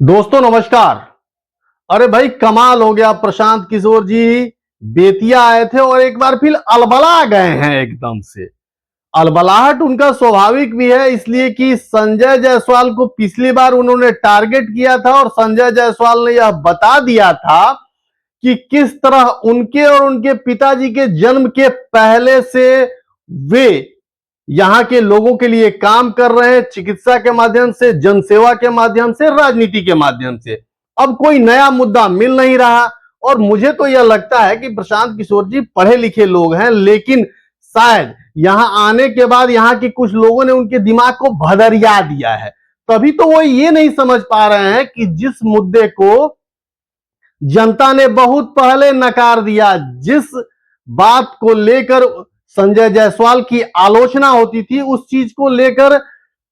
दोस्तों नमस्कार। अरे भाई कमाल हो गया, प्रशांत किशोर जी बेतिया आए थे और एक बार फिर अलबला गए हैं एकदम से। अलबलाहट उनका स्वाभाविक भी है, इसलिए कि संजय जायसवाल को पिछली बार उन्होंने टारगेट किया था और संजय जायसवाल ने यह बता दिया था कि किस तरह उनके और उनके पिताजी के जन्म के पहले से वे यहां के लोगों के लिए काम कर रहे हैं, चिकित्सा के माध्यम से, जनसेवा के माध्यम से, राजनीति के माध्यम से। अब कोई नया मुद्दा मिल नहीं रहा और मुझे तो यह लगता है कि प्रशांत किशोर जी पढ़े लिखे लोग हैं, लेकिन शायद यहां आने के बाद यहां के कुछ लोगों ने उनके दिमाग को भदरिया दिया है। तभी तो वो ये नहीं समझ पा रहे हैं कि जिस मुद्दे को जनता ने बहुत पहले नकार दिया, जिस बात को लेकर संजय जायसवाल की आलोचना होती थी, उस चीज को लेकर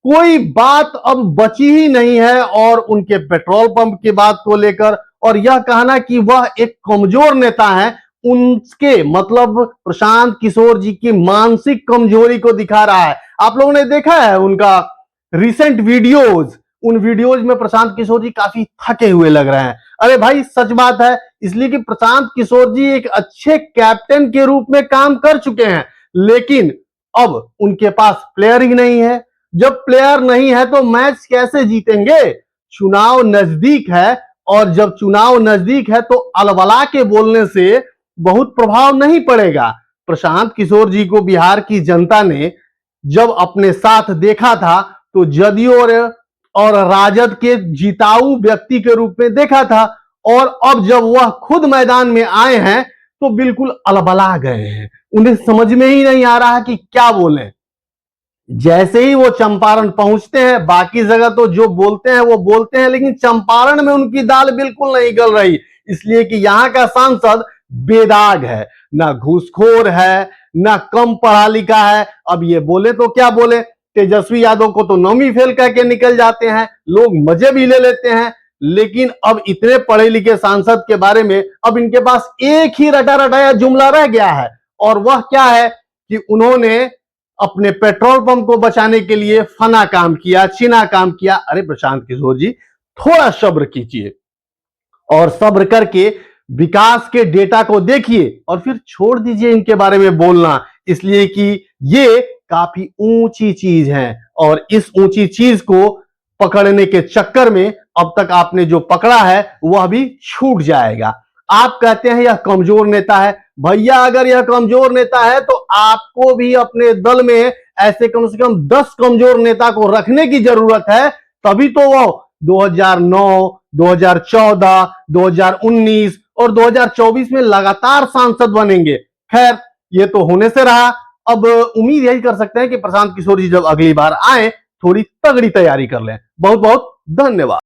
कोई बात अब बची ही नहीं है। और उनके पेट्रोल पंप की बात को लेकर और यह कहना कि वह एक कमजोर नेता है, उनके मतलब प्रशांत किशोर जी की मानसिक कमजोरी को दिखा रहा है। आप लोगों ने देखा है उनका रिसेंट वीडियोज, उन वीडियोज में प्रशांत किशोर जी काफी थके हुए लग रहे हैं। अरे भाई सच बात है, इसलिए कि प्रशांत किशोर जी एक अच्छे कैप्टन के रूप में काम कर चुके हैं, लेकिन अब उनके पास प्लेयर ही नहीं है। जब प्लेयर नहीं है तो मैच कैसे जीतेंगे? चुनाव नजदीक है और जब चुनाव नजदीक है तो अलबला के बोलने से बहुत प्रभाव नहीं पड़ेगा। प्रशांत किशोर जी को बिहार की जनता ने जब अपने साथ देखा था तो जदयू और राजद के जिताऊ व्यक्ति के रूप में देखा था, और अब जब वह खुद मैदान में आए हैं तो बिल्कुल अलबला गए हैं। उन्हें समझ में ही नहीं आ रहा कि क्या बोलें। जैसे ही वो चंपारण पहुंचते हैं, बाकी जगह तो जो बोलते हैं वो बोलते हैं, लेकिन चंपारण में उनकी दाल बिल्कुल नहीं गल रही, इसलिए कि यहां का सांसद बेदाग है, ना घूसखोर है, ना कम पढ़ा लिखा है। अब ये बोले तो क्या बोले, तेजस्वी यादव को तो नौवीं फेल कह के निकल जाते हैं, लोग मजे भी ले लेते हैं, लेकिन अब इतने पढ़े लिखे सांसद के बारे में अब इनके पास एक ही रटा रटाया जुमला रह गया है, और वह क्या है कि उन्होंने अपने पेट्रोल पंप को बचाने के लिए फना काम किया, चीना काम किया। अरे प्रशांत किशोर जी थोड़ा सब्र कीजिए और सब्र करके विकास के डेटा को देखिए और फिर छोड़ दीजिए इनके बारे में बोलना, इसलिए कि ये काफी ऊंची चीज है और इस ऊंची चीज को पकड़ने के चक्कर में अब तक आपने जो पकड़ा है वह भी छूट जाएगा। आप कहते हैं यह कमजोर नेता है, भैया अगर यह कमजोर नेता है तो आपको भी अपने दल में ऐसे कम से कम 10 कमजोर नेता को रखने की जरूरत है, तभी तो वो 2009, 2014, 2019 और 2024 में लगातार सांसद बनेंगे। खैर ये तो होने से रहा, अब उम्मीद यही कर सकते हैं कि प्रशांत किशोर जी जब अगली बार आए थोड़ी तगड़ी तैयारी कर लें। बहुत बहुत धन्यवाद।